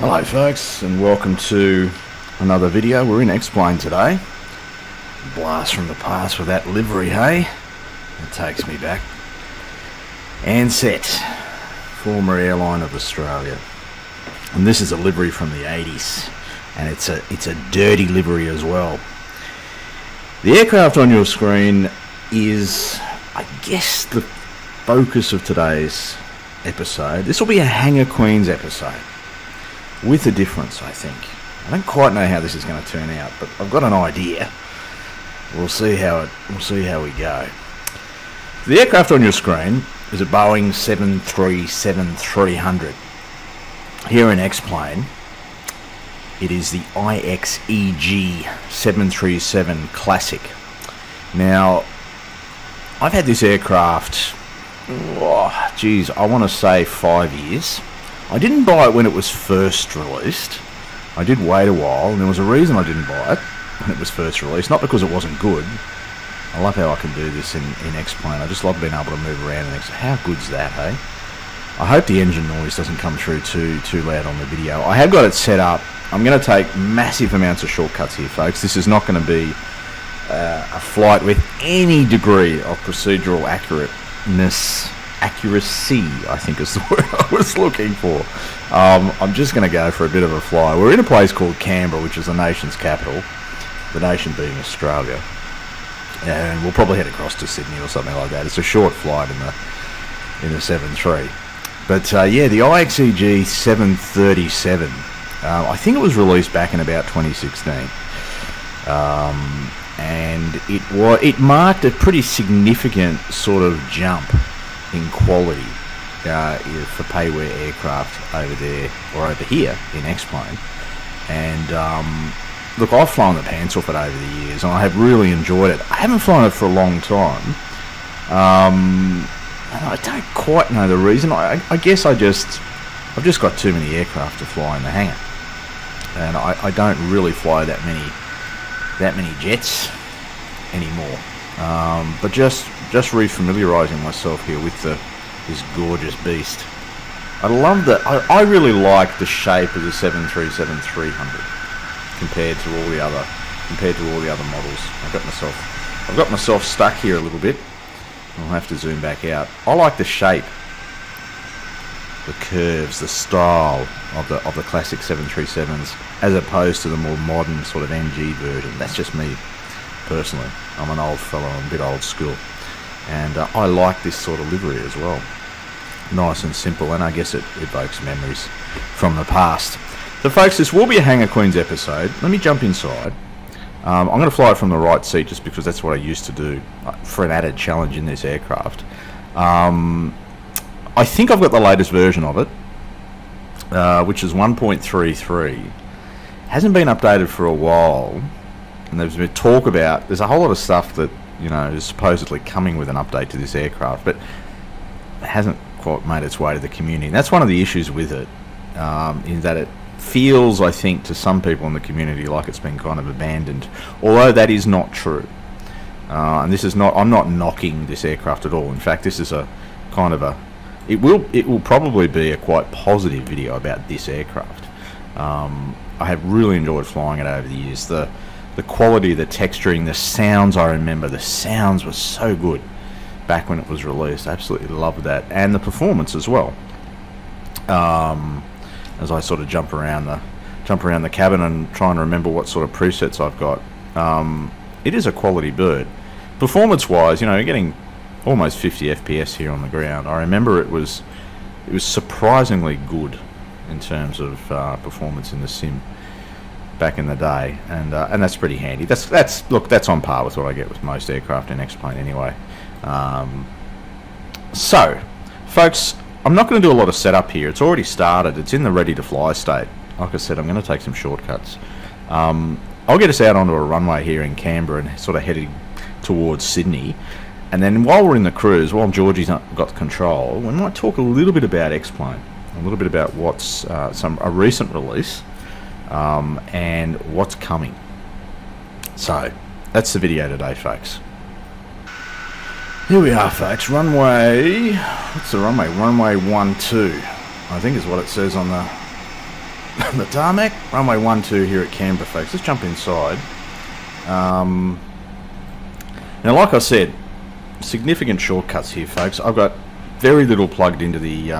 Hello folks, and welcome to another video. We're in X-Plane today. Blast from the past with that livery, hey? It takes me back. Ansett, former airline of Australia. And this is a livery from the 80s. And it's a dirty livery as well. The aircraft on your screen is, I guess, the focus of today's episode. This will be a Hangar Queens episode. With a difference, I think. I don't quite know how this is going to turn out, but I've got an idea. We'll see how we go. The aircraft on your screen is a Boeing 737-300. Here in X-Plane, it is the IXEG 737 Classic. Now, I've had this aircraft, I want to say 5 years. I didn't buy it when it was first released. I did wait a while, and there was a reason I didn't buy it when it was first released. Not because it wasn't good. I love how I can do this in X-Plane. I just love being able to move around and how good's that, hey? I hope the engine noise doesn't come through too loud on the video. I have got it set up. I'm going to take massive amounts of shortcuts here, folks. This is not going to be a flight with any degree of procedural accuracy, I think is the word I was looking for. I'm just going to go for a bit of a fly. We're in a place called Canberra, which is the nation's capital, the nation being Australia, and we'll probably head across to Sydney or something like that. It's a short flight in the 7.3, but yeah, the IXEG 737. I think it was released back in about 2016, and it marked a pretty significant sort of jump in quality for payware aircraft over there or over here in X-Plane. And look, I've flown the pants off it over the years, and I have really enjoyed it. I haven't flown it for a long time. And I don't quite know the reason. I guess I've just got too many aircraft to fly in the hangar, and I don't really fly that many jets anymore. But just refamiliarising myself here with this gorgeous beast. I love that. I really like the shape of the 737-300 compared to all the other models. I've got myself stuck here a little bit. I'll have to zoom back out. I like the shape, the curves, the style of the classic 737s as opposed to the more modern sort of NG version. That's just me personally. I'm an old fellow, I'm a bit old school, and I like this sort of livery as well. Nice and simple, and I guess it evokes memories from the past. So folks, this will be a Hangar Queens episode. Let me jump inside. I'm going to fly it from the right seat just because that's what I used to do for an added challenge in this aircraft. I think I've got the latest version of it, which is 1.33. Hasn't been updated for a while. And there's been talk about, there's a whole lot of stuff that, you know, is supposedly coming with an update to this aircraft, but it hasn't quite made its way to the community. And that's one of the issues with it, in that it feels, I think, to some people in the community like it's been kind of abandoned, although that is not true. And this is not, I'm not knocking this aircraft at all. In fact, this is a kind of a, it will probably be a quite positive video about this aircraft. I have really enjoyed flying it over the years. The quality, the texturing, the sounds, I remember the sounds were so good back when it was released. Absolutely loved that, and the performance as well. As I sort of jump around the cabin and trying to remember what sort of presets I've got. It is a quality bird. Performance-wise, you know, you're getting almost 50 FPS here on the ground. I remember it was surprisingly good in terms of performance in the sim back in the day, and that's pretty handy. That's on par with what I get with most aircraft in X-Plane anyway. So, folks, I'm not going to do a lot of setup here. It's already started. It's in the ready to fly state. Like I said, I'm going to take some shortcuts. I'll get us out onto a runway here in Canberra and sort of heading towards Sydney. And then while we're in the cruise, while Georgie's got control, we might talk a little bit about X-Plane, a little bit about what's a recent release. And what's coming. So that's the video today, folks. Here we are, folks. Runway, what's the runway? Runway 12, I think is what it says on the the tarmac. Runway 12 here at Canberra, folks. Let's jump inside. Now, like I said, significant shortcuts here, folks. I've got very little plugged into the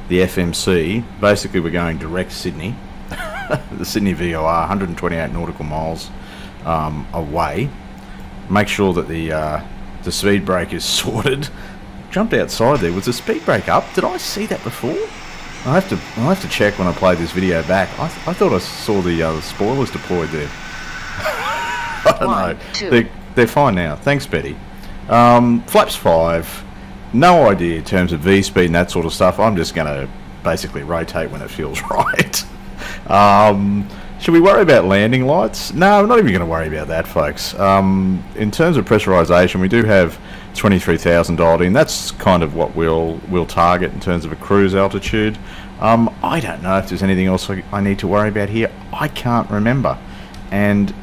FMC. Basically, we're going direct Sydney. The Sydney VOR, 128 nautical miles away. Make sure that the speed brake is sorted. Jumped outside there. Was the speed brake up? Did I see that before? I'll have to check when I play this video back. I thought I saw the spoilers deployed there. I don't know. They're fine now. Thanks, Betty. Flaps 5. No idea in terms of V-speed and that sort of stuff. I'm just going to basically rotate when it feels right. Should we worry about landing lights? No, we're not even going to worry about that, folks. In terms of pressurization, we do have 23,000 dialed in. That's kind of what we'll target in terms of a cruise altitude. I don't know if there's anything else I need to worry about here. I can't remember. And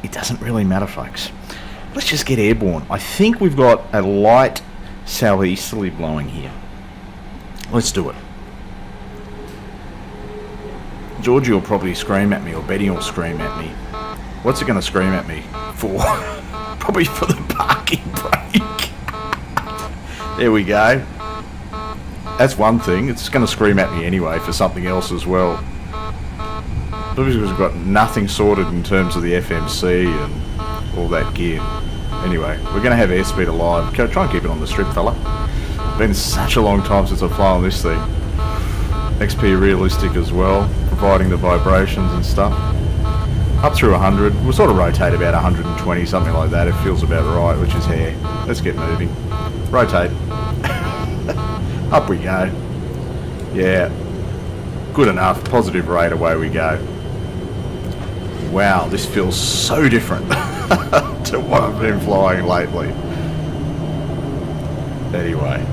it doesn't really matter, folks. Let's just get airborne. I think we've got a light southeasterly blowing here. Let's do it. Georgie will probably scream at me, or Betty will scream at me. What's it going to scream at me for? Probably for the parking brake. There we go. That's one thing. It's going to scream at me anyway for something else as well. Because we've got nothing sorted in terms of the FMC and all that gear. Anyway, we're going to have airspeed alive. Try and keep it on the strip, fella. Been such a long time since I've flown on this thing. XP realistic as well, providing the vibrations and stuff. Up through 100. We'll sort of rotate about 120, something like that. It feels about right, which is hair. Let's get moving. Rotate. Up we go. Yeah. Good enough. Positive rate, away we go. Wow, this feels so different to what I've been flying lately. Anyway.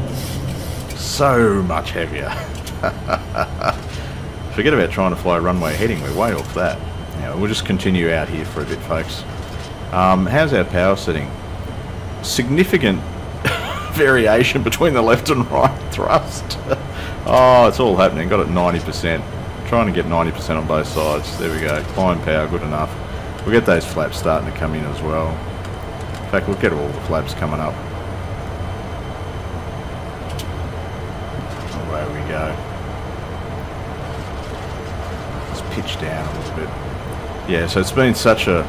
So much heavier. Forget about trying to fly runway heading, we're way off that. Now, we'll just continue out here for a bit, folks. How's our power setting? Significant variation between the left and right thrust. Oh, it's all happening. Got it 90%. Trying to get 90% on both sides. There we go. Climb power, good enough. We'll get those flaps starting to come in as well. In fact, we'll get all the flaps coming up. Away we go. Pitch down a little bit. Yeah, so it's been such a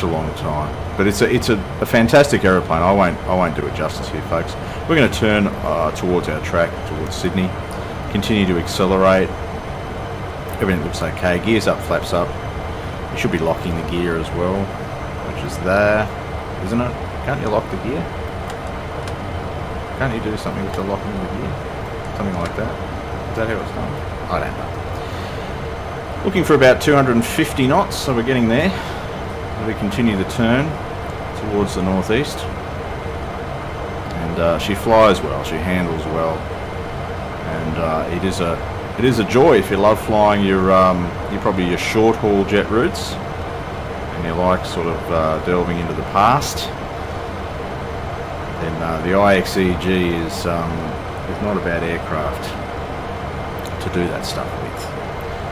long time, but it's a fantastic aeroplane. I won't do it justice here, folks. We're going to turn towards our track, towards Sydney. Continue to accelerate. Everything looks okay. Gears up, flaps up. You should be locking the gear as well, which is there, isn't it? Can't you lock the gear? Can't you do something with the locking of the gear? Something like that? Is that how it's done? I don't know. Looking for about 250 knots, so we're getting there. We continue the turn towards the northeast. And she flies well, she handles well. And it is a joy if you love flying your probably your short haul jet routes and you like sort of delving into the past. Then the IXEG is not a bad aircraft to do that stuff with.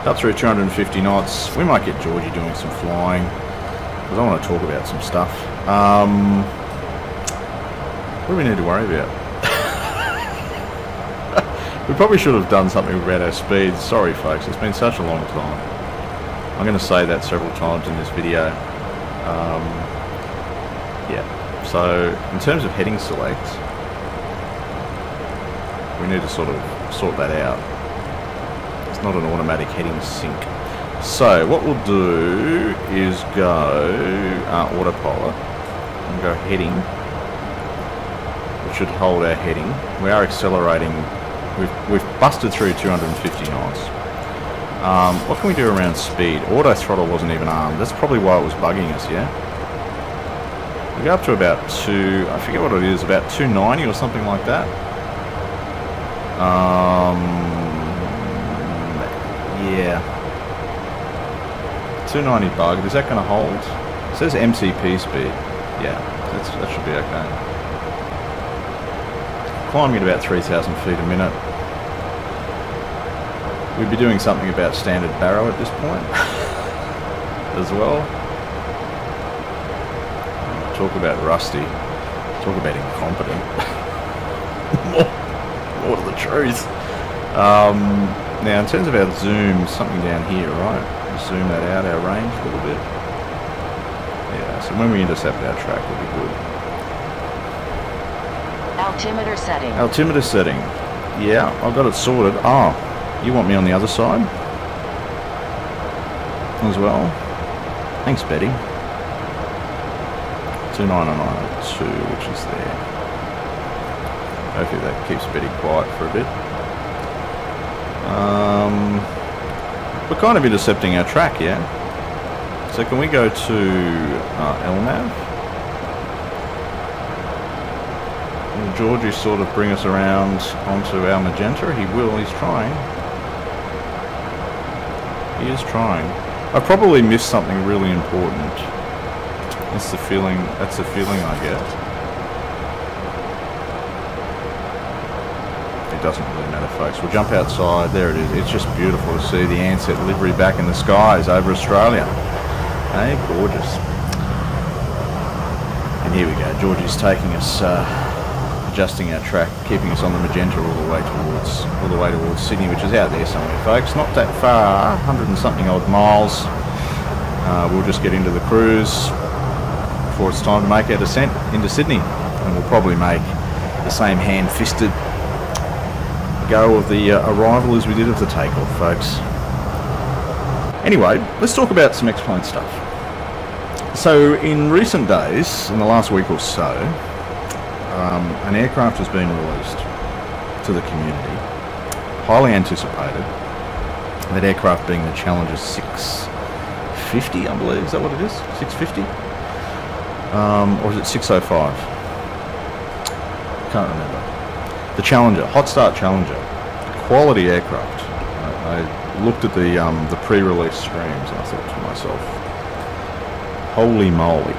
Up through 250 knots. We might get Georgie doing some flying because I want to talk about some stuff. What do we need to worry about? We probably should have done something about our speeds. Sorry folks, it's been such a long time. I'm going to say that several times in this video. Yeah, so in terms of heading select, we need to sort that out. It's not an automatic heading sync. So what we'll do is go autopilot and go heading. We should hold our heading. We are accelerating. We've busted through 250 knots. What can we do around speed? Auto throttle wasn't even armed. That's probably why it was bugging us, yeah? We go up to about I forget what it is, about 290 or something like that. Yeah. 290 bugged. Is that going to hold? It says MCP speed. Yeah, that should be okay. Climbing at about 3,000 feet a minute. We'd be doing something about standard barrow at this point as well. Talk about rusty. Talk about incompetent. more to the truth. Now, in terms of our zoom, something down here, right? Zoom that out, our range a little bit. Yeah, so when we intercept our track, we'll be good. Altimeter setting. Altimeter setting. Yeah, I've got it sorted. Oh, you want me on the other side as well? Thanks, Betty. 29902, which is there. Hopefully that keeps Betty quiet for a bit. We're kind of intercepting our track, yeah? So can we go to LNAV? Will Georgie sort of bring us around onto our magenta? He will, he's trying. He is trying. I probably missed something really important. That's the feeling I get. It doesn't really matter, folks. We'll jump outside. There it is. It's just beautiful to see the Ansett livery back in the skies over Australia. Hey, gorgeous. And here we go. Georgie's taking us, adjusting our track, keeping us on the magenta all the way towards Sydney, which is out there somewhere, folks. Not that far, 100 and something odd miles. We'll just get into the cruise before it's time to make our descent into Sydney, and we'll probably make the same hand-fisted go of the arrival as we did of the takeoff, folks. Anyway, let's talk about some X-Plane stuff. So in recent days, in the last week or so, an aircraft has been released to the community, highly anticipated. That aircraft being the Challenger 650, I believe. Is that what it is? 650? Or is it 605? Can't remember. The Challenger, hot start Challenger, quality aircraft. I looked at the pre-release streams and I thought to myself, holy moly.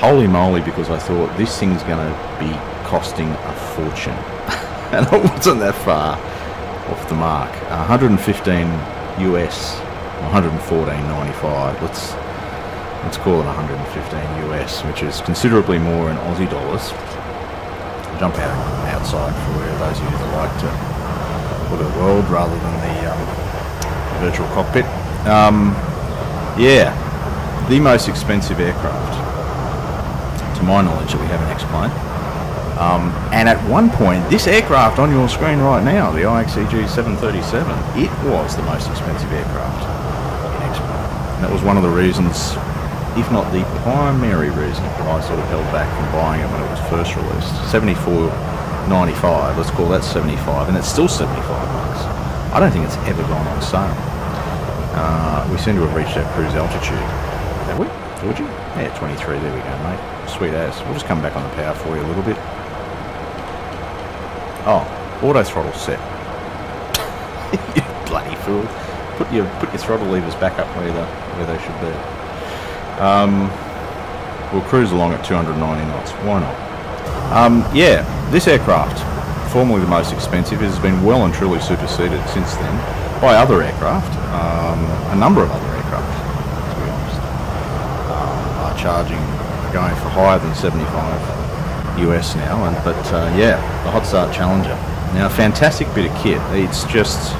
Holy moly, because I thought this thing's going to be costing a fortune. And it wasn't that far off the mark. 115 US, 114.95. Let's call it 115 US, which is considerably more in Aussie dollars. Jump outside for those of you that like to look at the world rather than the virtual cockpit. Yeah, the most expensive aircraft, to my knowledge, that we have in X-Plane. And at one point, this aircraft on your screen right now, the IXEG 737, it was the most expensive aircraft in X-Plane. And that was one of the reasons, if not the primary reason, I sort of held back from buying it when it was first released. $74.95, let's call that 75, and it's still 75 bucks. I don't think it's ever gone on sale. We seem to have reached our cruise altitude. Have we? Georgie? Yeah, 23, there we go, mate. Sweet as. We'll just come back on the power for you a little bit. Oh, auto throttle set. You bloody fool. Put your throttle levers back up where they should be. We'll cruise along at 290 knots. Why not? Yeah, this aircraft, formerly the most expensive, has been well and truly superseded since then by other aircraft. A number of other aircraft, to be honest, are going for higher than 75 US now. But yeah, the Hot Start Challenger. Now, a fantastic bit of kit. It's just,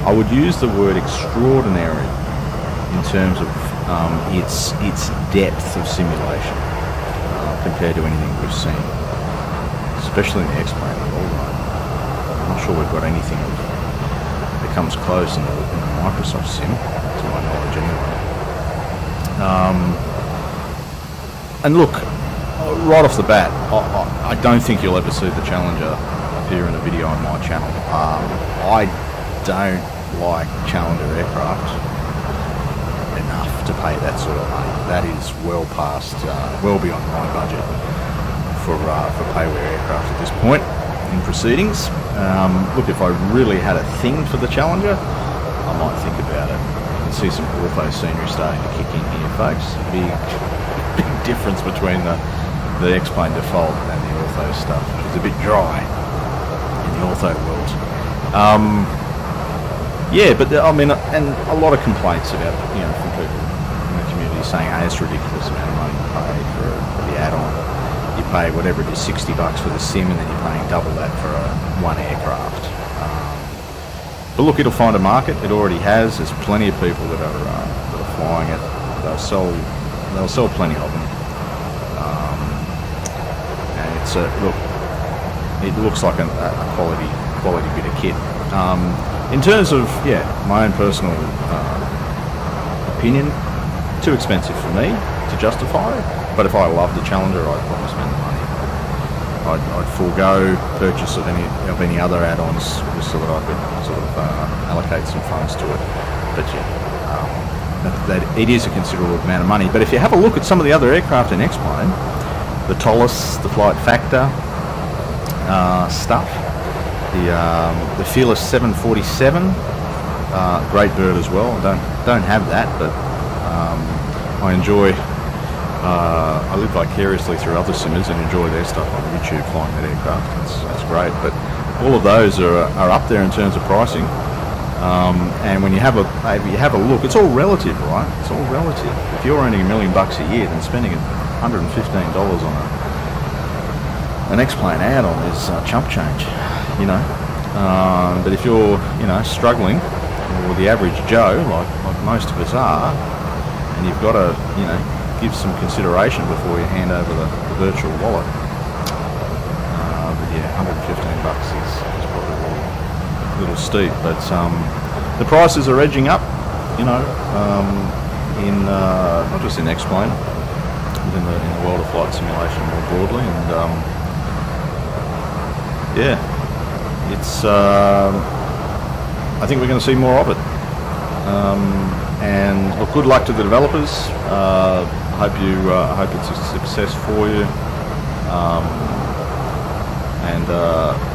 I would use the word extraordinary in terms of its depth of simulation compared to anything we've seen, especially in the X-Plane world. I'm not sure we've got anything that comes close in the Microsoft sim, to my knowledge anyway. And look, right off the bat, I don't think you'll ever see the Challenger appear in a video on my channel. I don't like Challenger aircraft enough to pay that sort of money. That is well past, well beyond my budget for payware aircraft at this point in proceedings. Look, if I really had a thing for the Challenger, I might think about it. You can see some ortho scenery starting to kick in here, folks. Big difference between the X-Plane default and the ortho stuff, which is a bit dry in the ortho world. Yeah, but I mean, and a lot of complaints about, you know, from people in the community saying, hey, it's a ridiculous amount of money you pay for the add-on. You pay whatever it is, $60 for the sim, and then you're paying double that for one aircraft. But look, it'll find a market. It already has. There's plenty of people that are flying it. They'll sell plenty of them. And it's look, it looks like a quality bit of kit. In terms of, yeah, my own personal opinion, too expensive for me to justify. But if I loved the Challenger, I'd probably spend the money. I'd forego purchase of any other add-ons just so that I could sort of allocate some funds to it. But yeah, that it is a considerable amount of money. But if you have a look at some of the other aircraft in X-Plane, the Tolus, the Flight Factor stuff, the Fearless 747, great bird as well. I don't have that, but I enjoy. I live vicariously through other simmers and enjoy their stuff on YouTube flying that aircraft. That's great. But all of those are up there in terms of pricing. And when you have a look, it's all relative, right? It's all relative. If you're earning $1 million a year, then spending $115 on an X-Plane add-on is chump change, you know. But if you're, you know, struggling, or the average Joe, like most of us are, and you've got to, you know, give some consideration before you hand over the virtual wallet. But yeah, $115 is probably a little steep. But the prices are edging up, you know, in not just in X-Plane, but in the world of flight simulation more broadly. And yeah, it's. I think we're going to see more of it. And look, good luck to the developers. I hope it's a success for you. And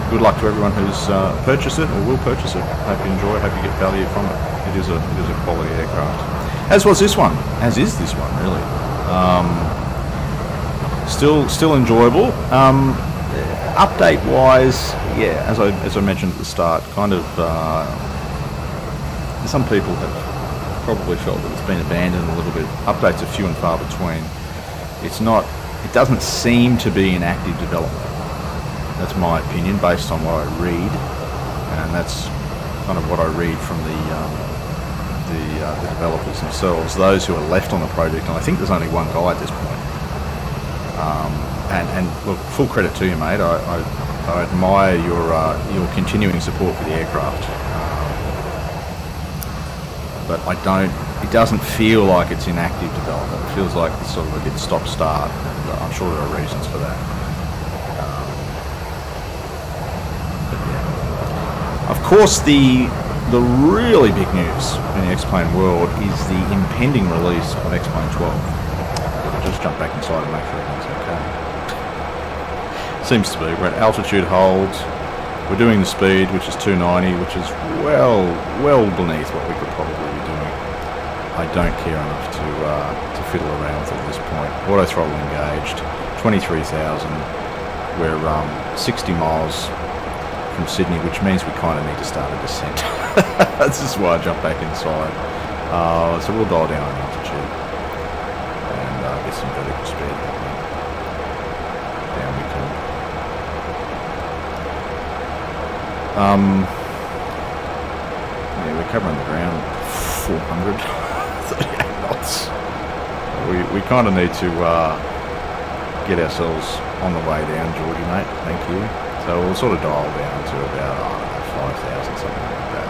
good luck to everyone who's purchased it or will purchase it. Hope you enjoy it. Hope you get value from it. It is a quality aircraft. As was this one. As is this one, really. Still enjoyable. Update-wise, yeah, as I mentioned at the start, kind of some people have probably felt that it's been abandoned a little bit. Updates are few and far between. It doesn't seem to be in active development. That's my opinion based on what I read, and that's kind of what I read from the developers themselves, those who are left on the project, and I think there's only one guy at this point. And look, full credit to you, mate. I admire your continuing support for the aircraft. But it doesn't feel like it's in active development. It feels like it's sort of a bit stop-start, and I'm sure there are reasons for that. But yeah. Of course, the really big news in the X-Plane world is the impending release of X-Plane 12. I'll just jump back inside and make sure everything's okay. Seems to be. We're at altitude hold. We're doing the speed, which is 290, which is well beneath what we could probably be doing. I don't care enough to fiddle around with it at this point. Auto throttle engaged, 23,000. We're 60 miles from Sydney, which means we kind of need to start a descent. This is why I jumped back inside. So we'll dial down on altitude and get some vertical speed happening. Down we come. Yeah, we're covering the ground 438 knots. We kind of need to get ourselves on the way down, Geordie, mate. Thank you. So we'll sort of dial down to about, I don't know, 5,000, something like that.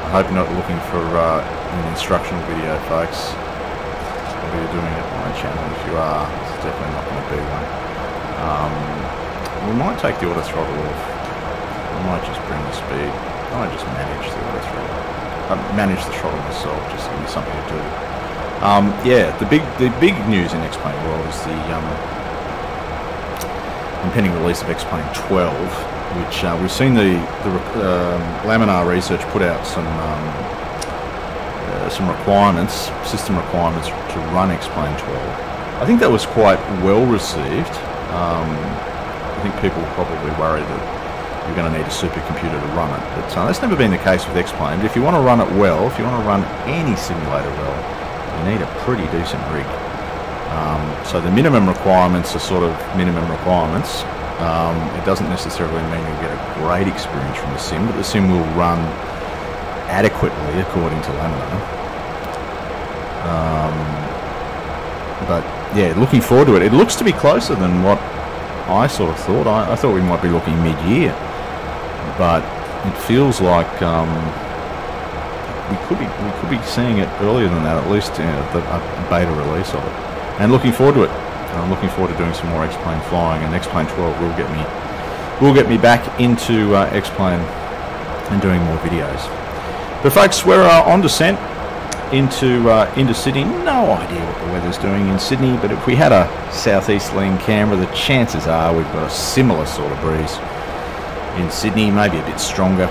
I hope you're not looking for an instructional video, folks. I'll be doing it on my channel. If you are, it's definitely not going to be one. We might take the auto throttle off. We might just bring the speed. I might just manage the auto throttle. Manage the throttle myself, just to give me something to do. Yeah, the big news in X-Plane world is the impending release of X-Plane 12, which we've seen the Laminar Research put out some requirements, system requirements to run X-Plane 12. I think that was quite well received. I think people were probably worried that you're going to need a supercomputer to run it. But that's never been the case with X-Plane. But if you want to run it well, if you want to run any simulator well, you need a pretty decent rig. So the minimum requirements are sort of minimum requirements. It doesn't necessarily mean you'll get a great experience from the sim, but the sim will run adequately according to Lamina. But yeah, looking forward to it. It looks to be closer than what I sort of thought. I thought we might be looking mid-year, but it feels like we could be seeing it earlier than that, at least a beta release of it. And looking forward to it. I'm looking forward to doing some more X-Plane flying, and X-Plane 12 will get me back into X-Plane and doing more videos. But folks, we're on descent into Sydney. No idea what the weather's doing in Sydney, but if we had a southeasterly in Canberra, the chances are we've got a similar sort of breeze in Sydney, maybe a bit stronger,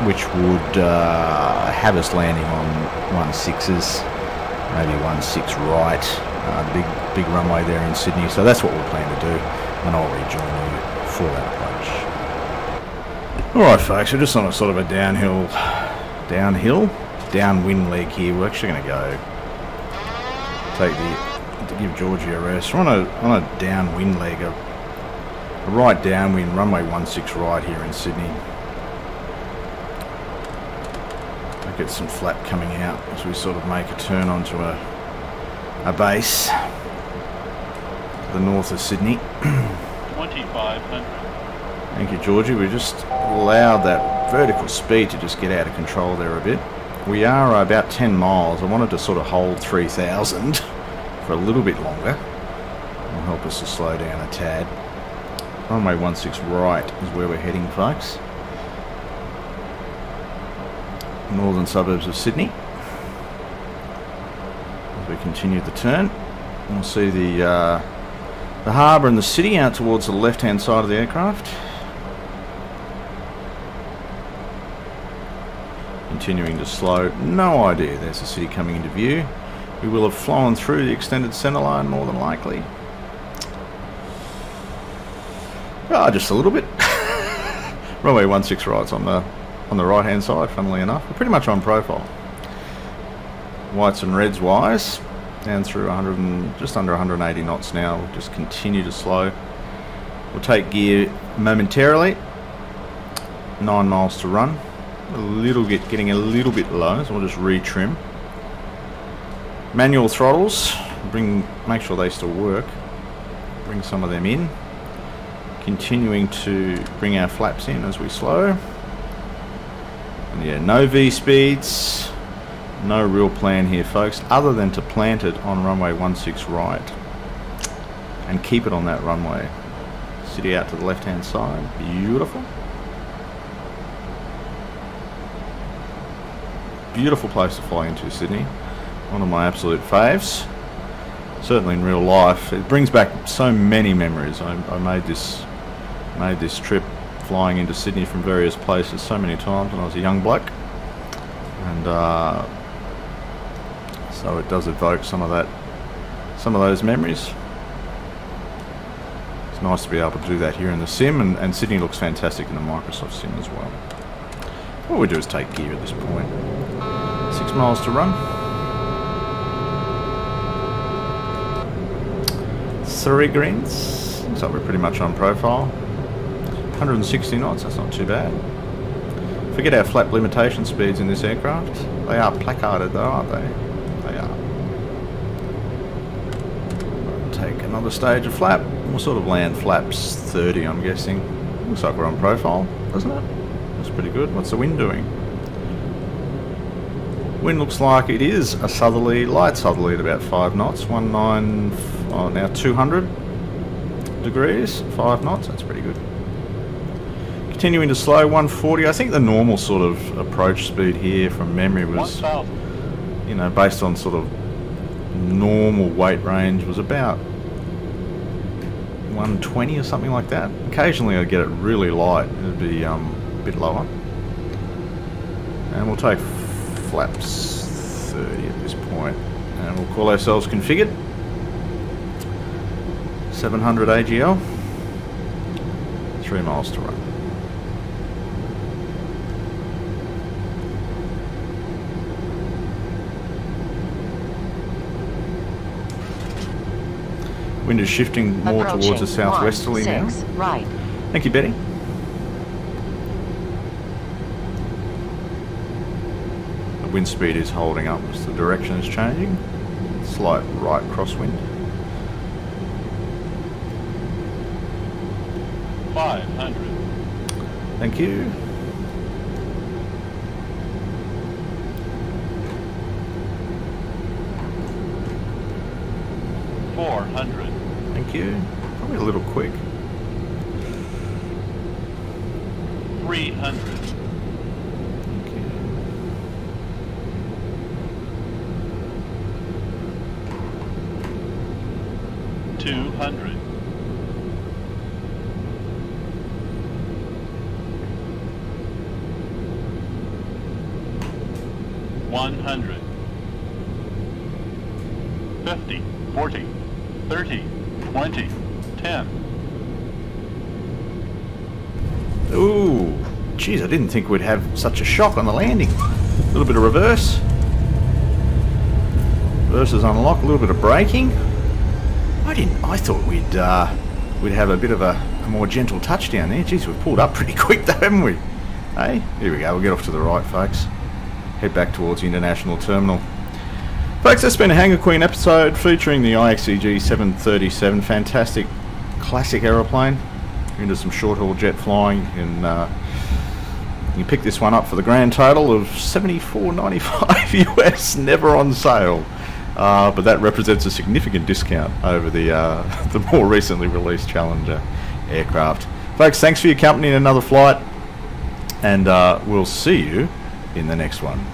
which would have us landing on 16s, maybe 16 right. Big runway there in Sydney, so that's what we'll plan to do, and I'll rejoin you for that approach. Alright folks, we're just on a sort of a downwind leg here. We're actually going to go to give Georgie a rest. We're on a downwind leg, a right downwind, runway 16 right here in Sydney. I'll get some flap coming out as we sort of make a turn onto a base to the north of Sydney. 2500. Thank you, Georgie. We just allowed that vertical speed to just get out of control there a bit. We are about 10 miles. I wanted to sort of hold 3,000 for a little bit longer. It'll help us to slow down a tad. Runway 16 right is where we're heading, folks. Northern suburbs of Sydney. As we continue the turn, we'll see the harbour and the city out towards the left-hand side of the aircraft. Continuing to slow. No idea. There's the city coming into view. We will have flown through the extended centre line more than likely. Just a little bit. Runway 16 right's on the right-hand side, funnily enough. We're pretty much on profile. Whites and reds wise, down through just under 180 knots now. We'll just continue to slow. We'll take gear momentarily. 9 miles to run. Getting a little bit low, so we'll just retrim. Manual throttles, make sure they still work. Bring some of them in. Continuing to bring our flaps in as we slow. And yeah, no V speeds. No real plan here, folks, other than to plant it on runway 16 right and keep it on that runway. City out to the left-hand side. Beautiful. Beautiful place to fly into, Sydney. One of my absolute faves. Certainly in real life. It brings back so many memories. I made this trip flying into Sydney from various places so many times when I was a young bloke. And so it does evoke some of those memories. It's nice to be able to do that here in the sim, and Sydney looks fantastic in the Microsoft sim as well. What we do is take gear at this point. 6 miles to run. 3 greens. Looks like we're pretty much on profile. 160 knots, that's not too bad. Forget our flap limitation speeds in this aircraft. They are placarded though, aren't they? They are. Take another stage of flap. We'll sort of land flaps 30, I'm guessing. Looks like we're on profile, doesn't it? That's pretty good. What's the wind doing? Wind looks like it is a southerly, light southerly at about 5 knots. 200 degrees, 5 knots. That's pretty good. Continuing to slow, 140. I think the normal sort of approach speed here from memory was, you know, based on sort of normal weight range, was about 120 or something like that. Occasionally I'd get it really light. It'd be a bit lower. And we'll take flaps 30 at this point, and we'll call ourselves configured. 3 miles to run. Wind is shifting more towards the southwesterly now. Right. Thank you, Betty. The wind speed is holding up as the direction is changing. Slight right crosswind. 500. Thank you. Thank you. Probably a little quick. 300. Thank you. $200. $100. 50, 40, 30, 20, 10. Ooh, geez, I didn't think we'd have such a shock on the landing. A little bit of reverse. Reverse is unlocked. A little bit of braking. I thought we'd have a bit of a more gentle touchdown there. Geez, we've pulled up pretty quick though, haven't we? Hey, here we go. We'll get off to the right, folks. Head back towards the International Terminal. Folks, that's been a Hangar Queen episode featuring the IXEG 737. Fantastic classic aeroplane. Into some short-haul jet flying, and you pick this one up for the grand total of $74.95 US, never on sale. But that represents a significant discount over the more recently released Challenger aircraft. Folks, thanks for your company in another flight, and we'll see you in the next one.